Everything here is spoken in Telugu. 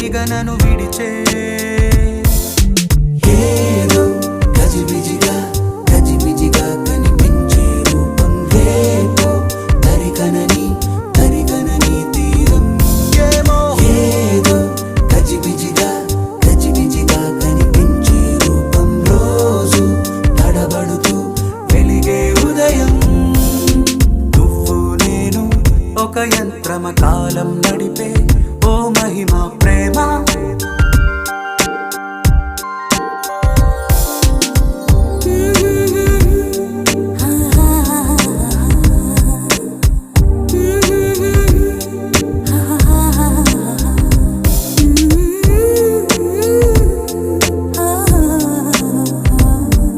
ఇక నన్ను విడిచే ఏదో గజిబిజిగా గజిబిజిగా కనిపించే రూపం రేపు తరిగనని తీరం ఏమో ఏదో గజిబిజిగా గజిబిజిగా కనిపించే రూపం రోజు తడబడుతూ వెలిగే ఉదయం నువ్వు నేను ఒక యంత్రమ కాలం నడిపే ఓ మహిమ ప్రేమ